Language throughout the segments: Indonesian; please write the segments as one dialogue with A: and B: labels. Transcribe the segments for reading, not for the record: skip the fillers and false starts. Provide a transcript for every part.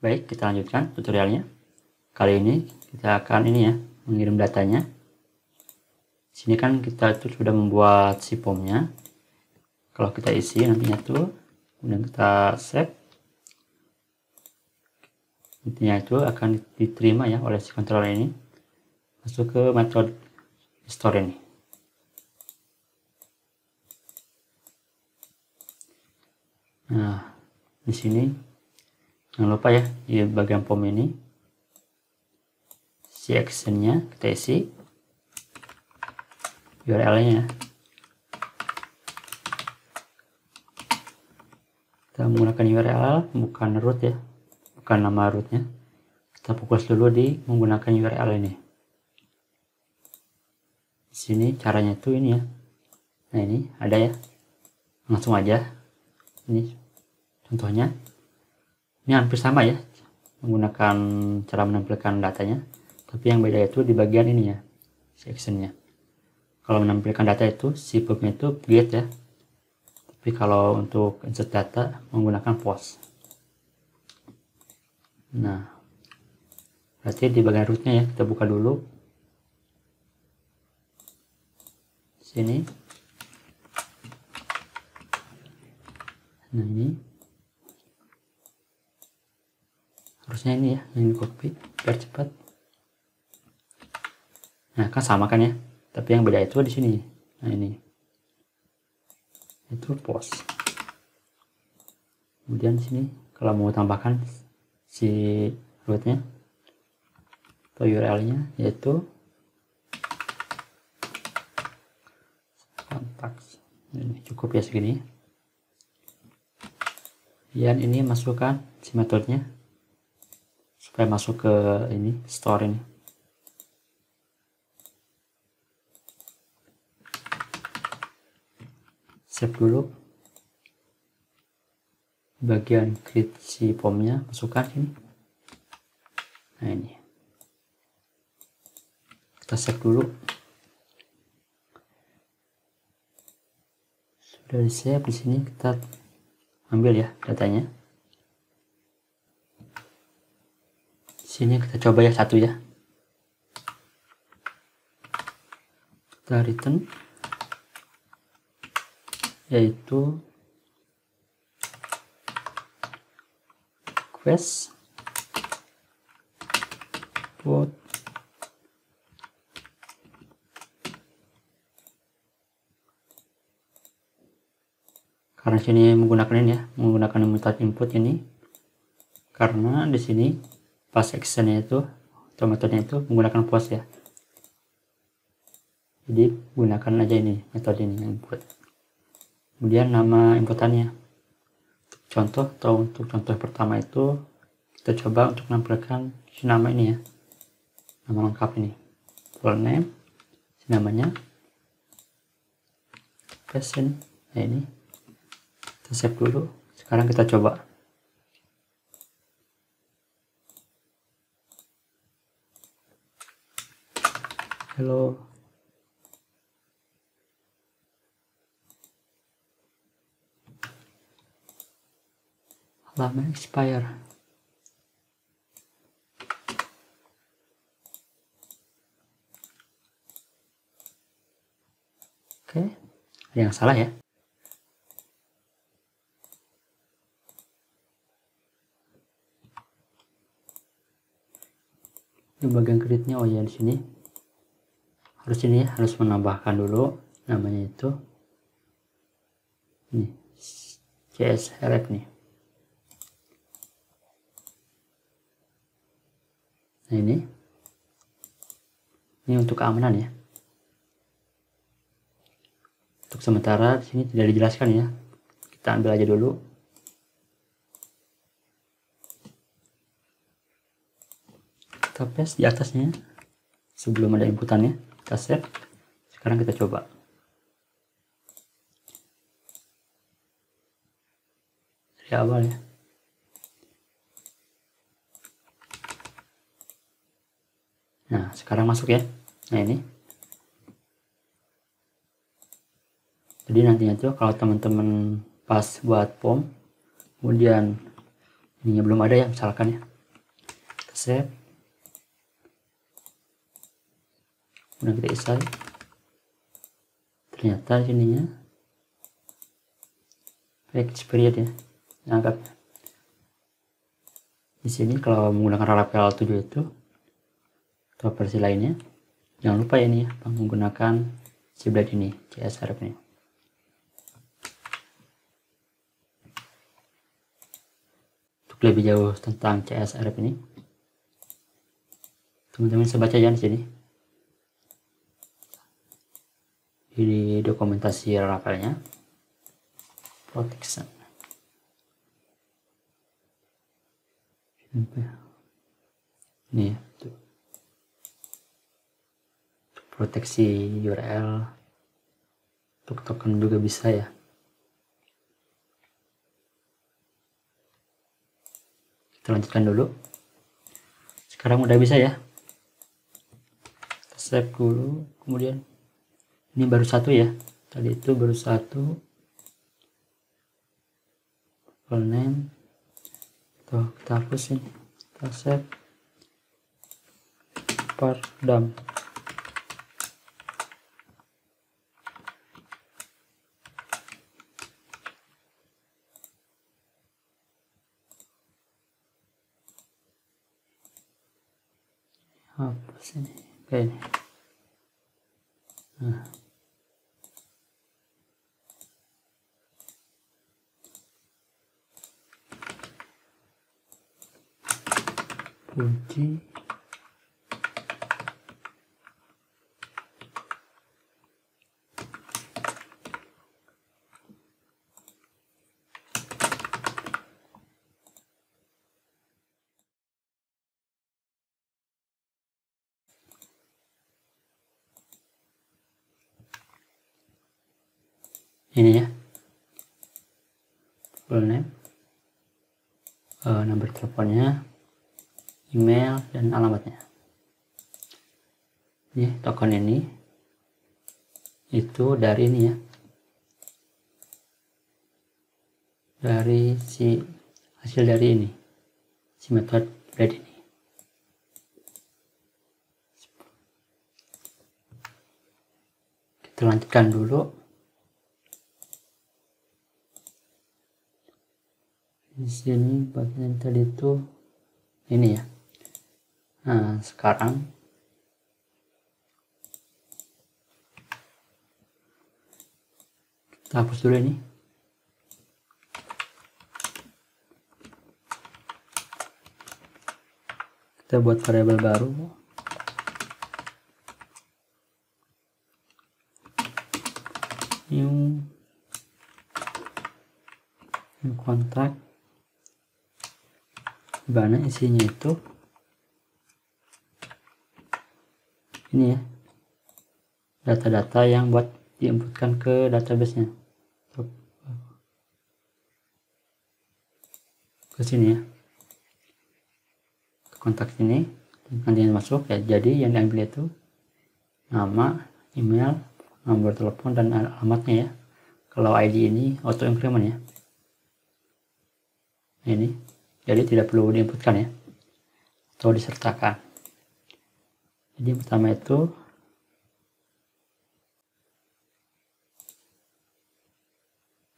A: Baik, kita lanjutkan tutorialnya. Kali ini kita akan mengirim datanya. Sini kan kita tuh sudah membuat si formnya. Kalau kita isi nantinya tuh, kemudian kita save, nantinya itu akan diterima ya oleh si controller ini, masuk ke metode store ini. Nah, di sini jangan lupa ya, di bagian form ini si actionnya kita isi URL-nya. Kita menggunakan URL, bukan root ya, bukan nama rootnya. Kita fokus dulu di menggunakan URL ini. Di sini caranya itu ini ya. Nah, ini ada ya. Langsung aja. Ini contohnya. Ini hampir sama ya, menggunakan cara menampilkan datanya. Tapi yang beda itu di bagian ini ya, sectionnya. Kalau menampilkan data itu si formnya itu get ya. Tapi kalau untuk insert data menggunakan post. Nah, berarti di bagian rootnya ya, kita buka dulu. Sini. Nah, ini. Harusnya ini ya, yang di copy biar cepat. Nah, kan sama kan ya. Tapi yang beda itu di sini. Nah, ini. Itu post. Kemudian di sini kalau mau tambahkan si rootnya atau URL-nya yaitu kontaks. Ini cukup ya segini. Dan ini masukkan si metodenya supaya masuk ke ini store ini. Save dulu. Bagian create si formnya masukkan sini. Nah, ini kita save dulu. Sudah di save, di sini kita ambil ya datanya. Di sini kita coba ya satu ya. Kita return yaitu quest put karena sini menggunakan ini ya, menggunakan metode input ini karena di sini pas actionnya itu atau metodenya itu menggunakan post ya, jadi gunakan aja ini metode ini input. Kemudian nama inputannya contoh, atau untuk contoh pertama itu kita coba untuk menampilkan si nama ini ya, nama lengkap ini, full name, si namanya, passion. Nah, ini kita save dulu. Sekarang kita coba. Hello. Lama expire. Oke, ada yang salah ya. Di bagian kreditnya, oh ya di sini harus ini ya, harus menambahkan dulu namanya itu ini CSRF nih. Nah, ini untuk keamanan ya. Untuk sementara di sini tidak dijelaskan ya. Kita ambil aja dulu. Kita paste di atasnya sebelum ada inputannya. Kita save. Sekarang kita coba. Dari awal ya. Nah, sekarang masuk ya. Nah, ini. Jadi nantinya tuh kalau teman-teman pas buat form, kemudian ininya belum ada ya misalkan ya, save, kemudian kita isi. Ternyata sininya package period ya, anggap di sini kalau menggunakan Laravel 7 itu atau versi lainnya, jangan lupa ya ini ya, menggunakan si blade ini, CSRF ini. Untuk lebih jauh tentang CSRF ini, teman-teman bisa baca ya di sini di dokumentasi Laravelnya, protection. Ini ya, tuh. Proteksi URL, untuk token juga bisa ya. Kita lanjutkan dulu. Sekarang udah bisa ya. Kita save dulu, kemudian ini baru satu ya. Tadi itu baru satu. File name. Tuh, kita hapus ini. Kita save. Pardam. Hapus ini. Oke ini. Nah. Kunci. Ini ya, full name, nomor teleponnya, email, dan alamatnya. Ini token ini itu dari ini ya, dari si hasil dari ini, si metode blade ini. Kita lanjutkan dulu. Di sini bagian tadi itu ini ya. Nah, sekarang kita hapus dulu ini. Kita buat variabel baru. New kontak. Dimana isinya itu ini ya, data-data yang buat diinputkan ke database-nya. Ke sini ya, ke kontak ini, nanti yang masuk ya. Jadi yang diambil itu nama, email, nomor telepon, dan alamatnya ya. Kalau ID ini auto increment ya. Ini jadi tidak perlu diinputkan ya, atau disertakan. Jadi yang pertama itu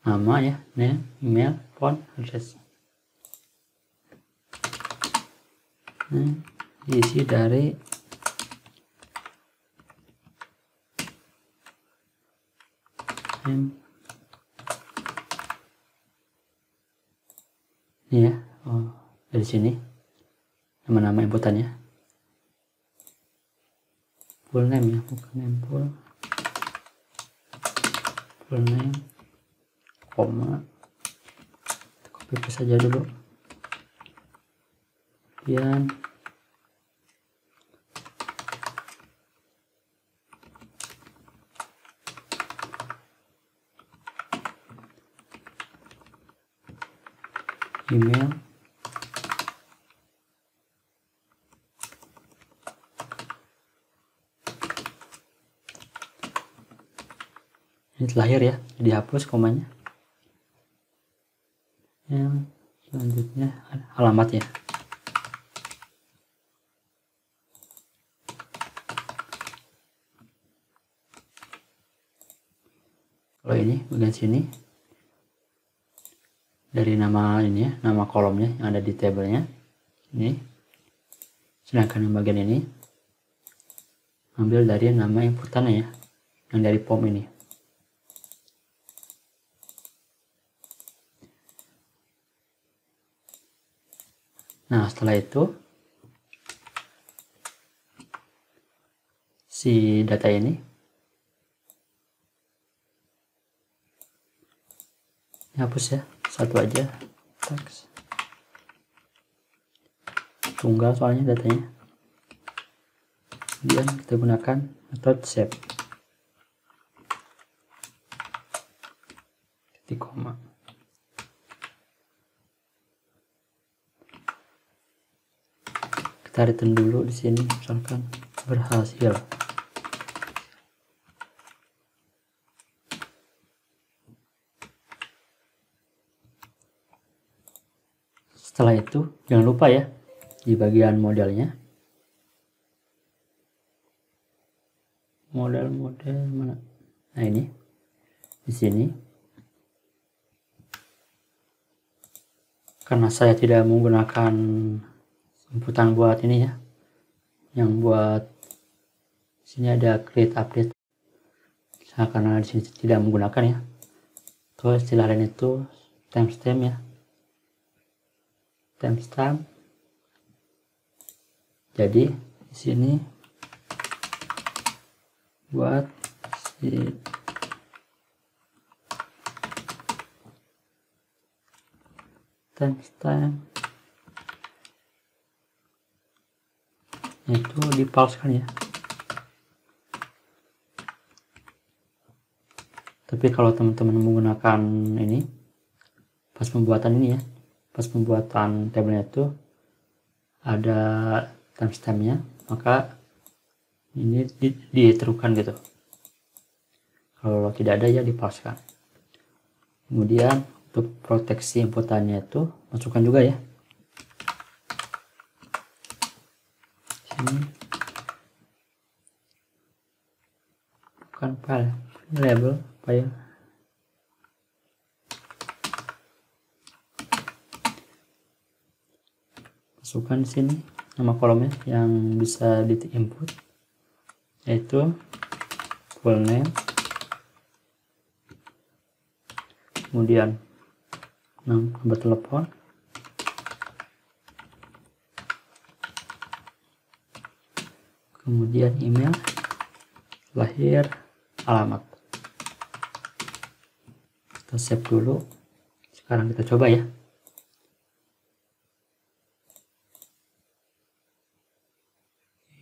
A: nama ya, name, email, phone, address. Nah, diisi dari name. Ini ya, dari sini nama-nama inputannya, full name ya, bukan name full name, koma, copy paste saja dulu, kemudian email, ini terakhir ya, dihapus komanya. Yang selanjutnya alamat ya, Kalau ini bagian sini dari nama ini ya, nama kolomnya yang ada di tabelnya ini. Sedangkan yang bagian ini ambil dari nama inputannya ya, yang dari POM ini. Nah, setelah itu si data ini hapus ya, satu aja teks tunggal soalnya datanya. Kemudian kita gunakan metode save titik koma. Kita return dulu di sini, misalkan berhasil. Setelah itu jangan lupa ya, di bagian modelnya, model mana, nah ini di sini, karena saya tidak menggunakan inputan buat ini ya, yang buat sini ada create update, nah, karena di sini tidak menggunakan ya, atau istilah lain itu timestamp ya, timestamp. Jadi di sini buat si timestamp itu dipalsukan ya. Tapi kalau teman-teman menggunakan ini pas pembuatan ini ya, pas pembuatan tabelnya itu ada timestampnya, maka ini diterukan gitu. Kalau tidak ada ya dipalsukan. Kemudian untuk proteksi inputannya itu masukkan juga ya, sini bukan file, ini label file. Masukkan di sini nama kolomnya yang bisa di input, yaitu full name, kemudian nomor telepon, kemudian email, lahir, alamat. Kita save dulu. Sekarang kita coba ya.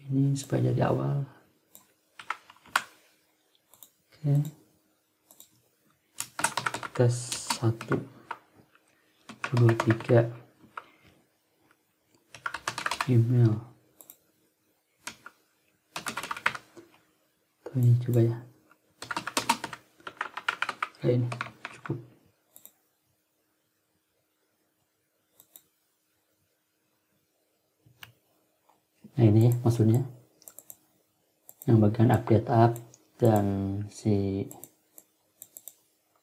A: Ini supaya jadi awal. Oke. Tes 1 2 3 email. Ini coba ya, kayak ini cukup. Nah ini maksudnya yang bagian update up dan si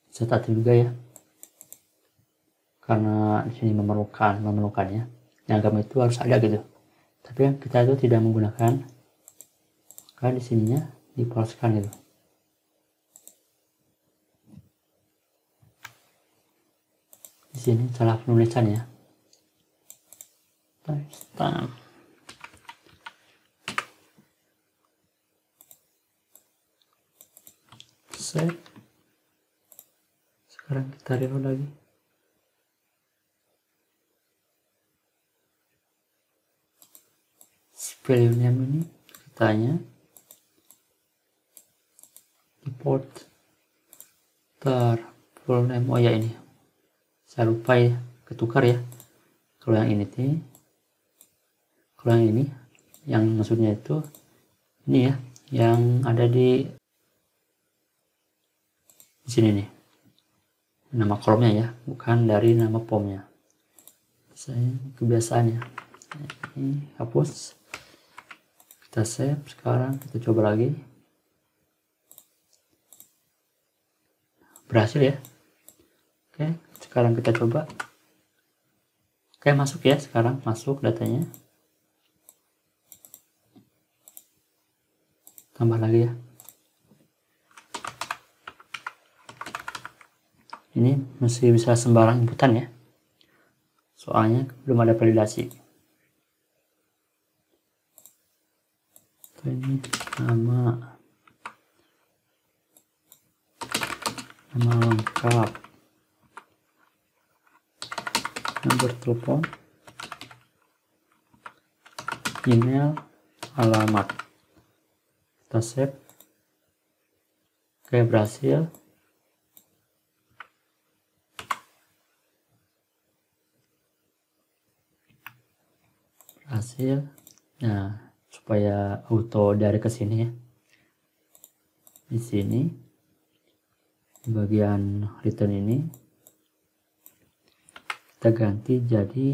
A: setup juga ya, karena di sini memerlukannya, yang agama itu harus ada gitu. Tapi kan kita itu tidak menggunakan, karena di sininya dipalsukan gitu. Di sini salah penulisan ya. Timestamp. Save. Sekarang kita reload lagi. Value name ini kitanya import full name. Oh ya, ini saya lupa ya, ketukar ya. Kalau yang ini nih, kalau yang ini, yang maksudnya itu ini ya, yang ada di sini nih, nama kolomnya ya, bukan dari nama POM-nya. Saya kebiasaannya. Ini hapus. Kita save. Sekarang kita coba lagi. berhasil ya. Oke, sekarang kita coba. Oke, masuk ya, sekarang masuk datanya. Tambah lagi ya. Ini masih bisa sembarang inputan ya, soalnya belum ada validasi. Ini nama lengkap, nomor telepon, email, alamat. Kita save. Oke, berhasil. Nah, supaya auto dari ke sini ya, di sini di bagian return ini kita ganti jadi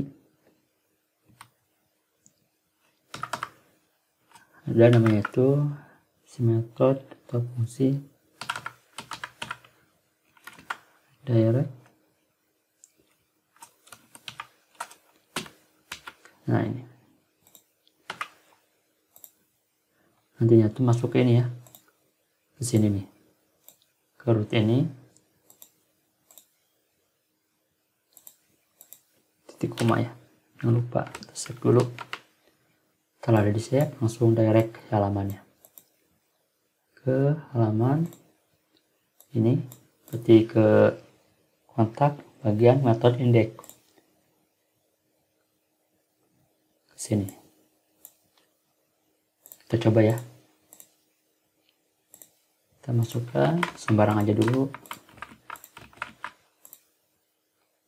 A: ada namanya itu si method atau fungsi direct. Nah, ini nantinya tuh masuk ke ini ya, ke sini nih, ke root ini, titik koma ya, jangan lupa kita save dulu. Setelah ada di save, langsung direct ke halamannya, ke halaman ini, berarti ke kontak bagian method index, ke sini. Kita coba ya, kita masukkan sembarang aja dulu.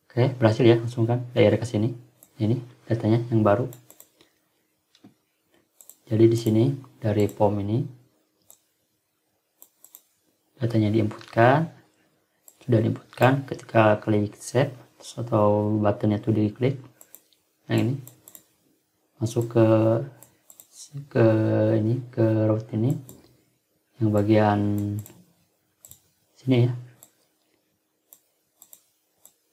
A: Oke, berhasil ya, langsung kan direct ke sini. Ini datanya yang baru. Jadi di sini dari form ini datanya diinputkan, sudah diinputkan. Ketika klik save atau buttonnya itu diklik, yang ini masuk ke ini, ke root ini, yang bagian sini ya,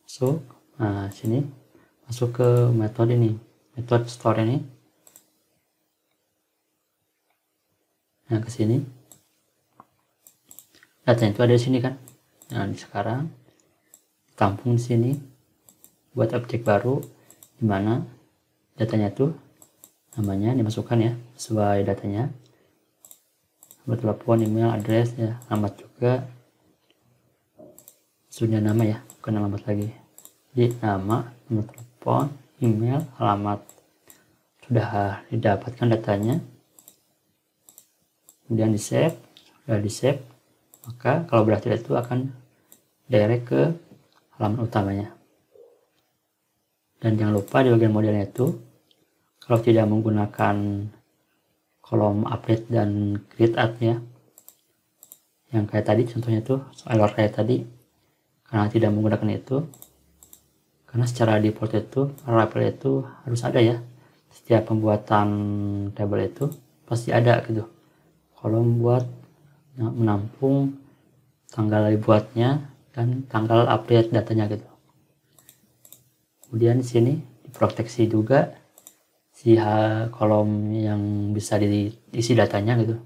A: masuk. Nah, sini masuk ke metode ini, method store ini. Nah, ke sini datanya itu ada di sini kan. Nah, sekarang tampung di sini buat objek baru, dimana datanya tuh namanya dimasukkan ya sesuai datanya, nomor telepon, email, address ya, alamat juga. Sudah nama ya, bukan alamat lagi. Jadi nama, nomor telepon, email, alamat sudah didapatkan datanya, kemudian di save. Sudah di save, maka kalau berhasil itu akan direct ke halaman utamanya. Dan jangan lupa di bagian modelnya itu, kalau tidak menggunakan kolom update dan create add ya, yang kayak tadi contohnya tuh error kayak tadi, karena tidak menggunakan itu, karena secara default itu label itu harus ada ya, setiap pembuatan tabel itu pasti ada gitu kolom buat menampung tanggal dibuatnya dan tanggal update datanya gitu. Kemudian di sini diproteksi juga si kolom yang bisa diisi datanya gitu.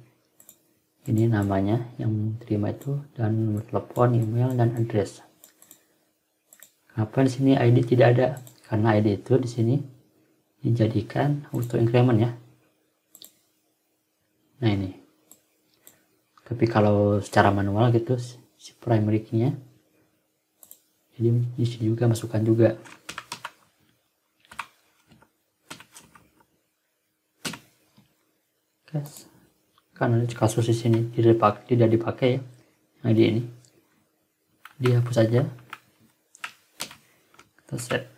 A: Ini namanya yang terima itu, dan nomor telepon, email, dan address. Kenapa di sini ID tidak ada? Karena ID itu di sini dijadikan auto increment ya. Nah, ini. Tapi kalau secara manual gitu si primary key-nya, jadi di sini juga masukkan juga. Karena kasus di sini tidak dipakai ya, ID ini dihapus saja, kita set.